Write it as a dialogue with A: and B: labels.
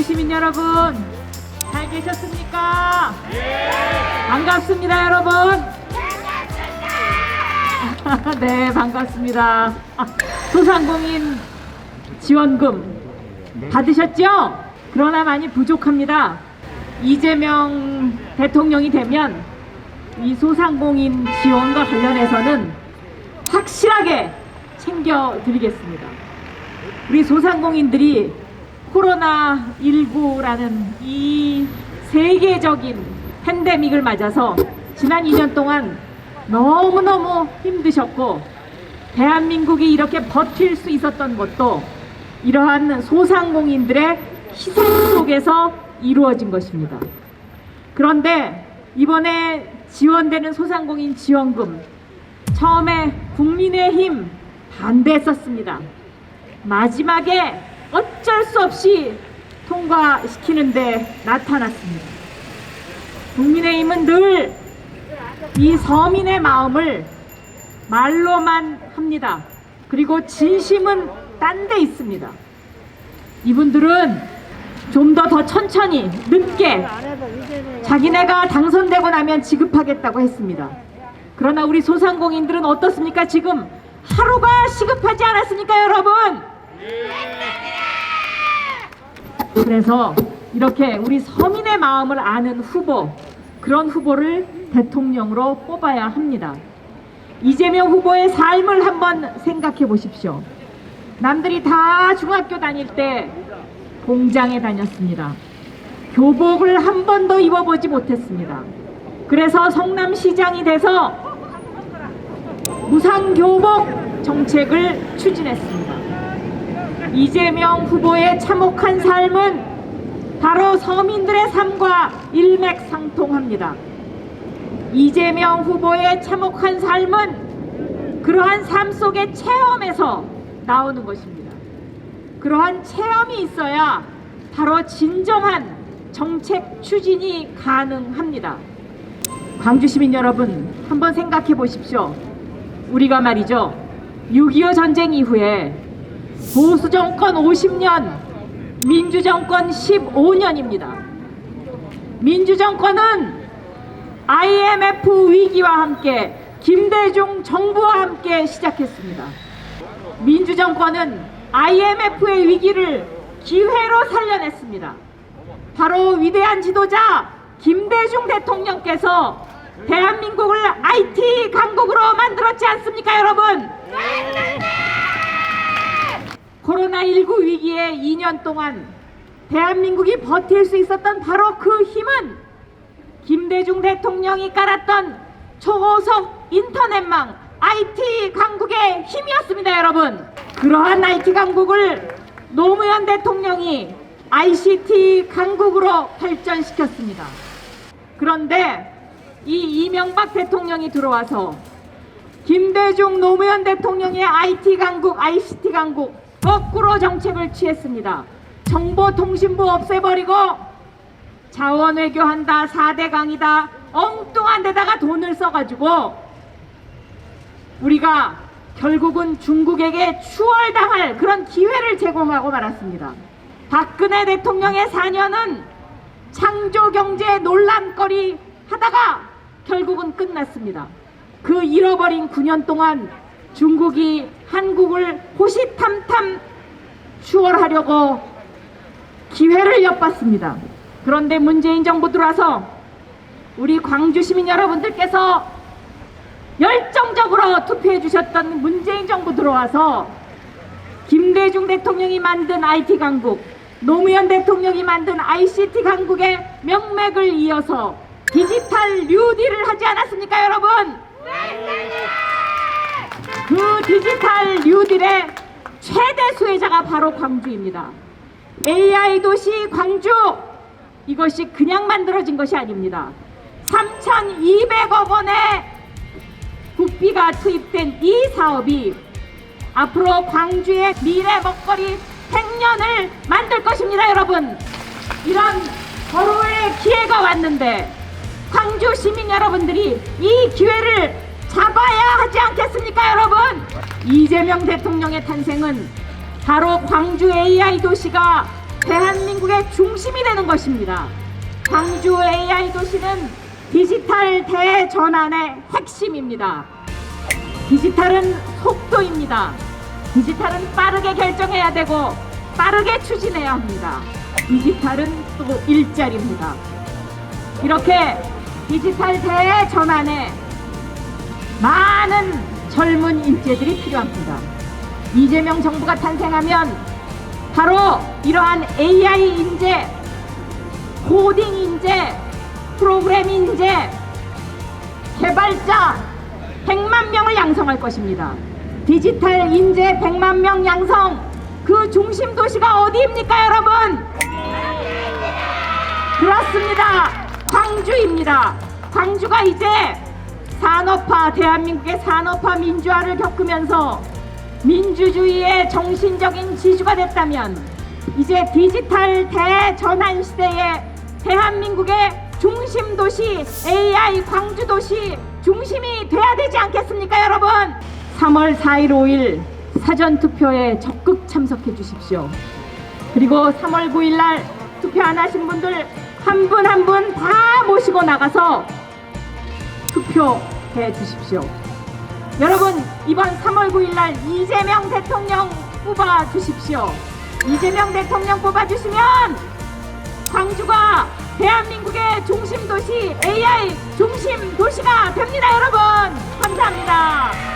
A: 광주 시민 여러분, 잘 계셨습니까? 반갑습니다, 여러분. 네, 반갑습니다. 소상공인 지원금 받으셨죠? 그러나 많이 부족합니다. 이재명 대통령이 되면 이 소상공인 지원과 관련해서는 확실하게 챙겨드리겠습니다. 우리 소상공인들이 코로나19라는 이 세계적인 팬데믹을 맞아서 지난 2년 동안 너무너무 힘드셨고, 대한민국이 이렇게 버틸 수 있었던 것도 이러한 소상공인들의 희생 속에서 이루어진 것입니다. 그런데 이번에 지원되는 소상공인 지원금, 처음에 국민의힘 반대했었습니다. 마지막에 어쩔 수 없이 통과시키는데 나타났습니다. 국민의힘은 늘 이 서민의 마음을 말로만 합니다. 그리고 진심은 딴 데 있습니다. 이분들은 좀 더 천천히, 늦게 자기네가 당선되고 나면 지급하겠다고 했습니다. 그러나 우리 소상공인들은 어떻습니까? 지금 하루가 시급하지 않았습니까, 여러분? 그래서 이렇게 우리 서민의 마음을 아는 후보, 그런 후보를 대통령으로 뽑아야 합니다. 이재명 후보의 삶을 한번 생각해 보십시오. 남들이 다 중학교 다닐 때 공장에 다녔습니다. 교복을 한 번도 입어보지 못했습니다. 그래서 성남시장이 돼서 무상교복 정책을 추진했습니다. 이재명 후보의 참혹한 삶은 바로 서민들의 삶과 일맥상통합니다. 이재명 후보의 참혹한 삶은 그러한 삶 속의 체험에서 나오는 것입니다. 그러한 체험이 있어야 바로 진정한 정책 추진이 가능합니다. 광주 시민 여러분, 한번 생각해 보십시오. 우리가 말이죠, 6.25 전쟁 이후에 보수 정권 50년, 민주 정권 15년입니다. 민주 정권은 IMF 위기와 함께 김대중 정부와 함께 시작했습니다. 민주 정권은 IMF의 위기를 기회로 살려냈습니다. 바로 위대한 지도자 김대중 대통령께서 대한민국을 IT 강국으로 만들었지 않습니까, 여러분? 코로나19 위기에 2년 동안 대한민국이 버틸 수 있었던 바로 그 힘은 김대중 대통령이 깔았던 초고속 인터넷망 IT 강국의 힘이었습니다, 여러분. 그러한 IT 강국을 노무현 대통령이 ICT 강국으로 발전시켰습니다. 그런데 이 이명박 대통령이 들어와서 김대중 노무현 대통령의 IT 강국, ICT 강국 거꾸로 정책을 취했습니다. 정보통신부 없애버리고 자원외교한다, 4대 강이다, 엉뚱한 데다가 돈을 써가지고 우리가 결국은 중국에게 추월당할 그런 기회를 제공하고 말았습니다. 박근혜 대통령의 4년은 창조경제 논란거리 하다가 결국은 끝났습니다. 그 잃어버린 9년 동안 중국이 한국을 호시탐탐 추월하려고 기회를 엿봤습니다. 그런데 문재인 정부 들어와서 우리 광주 시민 여러분들께서 열정적으로 투표해 주셨던 문재인 정부 들어와서 김대중 대통령이 만든 IT 강국, 노무현 대통령이 만든 ICT 강국의 명맥을 이어서 디지털 뉴딜을 하지 않았습니까, 여러분? 그 디지털 뉴딜의 최대 수혜자가 바로 광주입니다. AI 도시 광주, 이것이 그냥 만들어진 것이 아닙니다. 3,200억 원의 국비가 투입된 이 사업이 앞으로 광주의 미래 먹거리 100년을 만들 것입니다, 여러분. 이런 서로의 기회가 왔는데 광주 시민 여러분들이 이 기회를 잡아야 하지 않겠습니까, 여러분? 이재명 대통령의 탄생은 바로 광주 AI 도시가 대한민국의 중심이 되는 것입니다. 광주 AI 도시는 디지털 대전환의 핵심입니다. 디지털은 속도입니다. 디지털은 빠르게 결정해야 되고 빠르게 추진해야 합니다. 디지털은 또 일자리입니다. 이렇게 디지털 대전환에 많은 젊은 인재들이 필요합니다. 이재명 정부가 탄생하면 바로 이러한 AI 인재, 코딩 인재, 프로그램 인재, 개발자 100만 명을 양성할 것입니다. 디지털 인재 100만 명 양성, 그 중심 도시가 어디입니까, 여러분? 그렇습니다. 광주입니다. 광주가 이제 산업화, 대한민국의 산업화 민주화를 겪으면서 민주주의의 정신적인 지주가 됐다면 이제 디지털 대전환 시대에 대한민국의 중심 도시, AI 광주 도시 중심이 돼야 되지 않겠습니까, 여러분? 3월 4일, 5일 사전투표에 적극 참석해 주십시오. 그리고 3월 9일 날 투표 안 하신 분들 한 분 한 분 다 모시고 나가서 투표해 주십시오. 여러분, 이번 3월 9일 날 이재명 대통령 뽑아 주십시오. 이재명 대통령 뽑아 주시면 광주가 대한민국의 중심 도시, AI 중심 도시가 됩니다, 여러분. 감사합니다.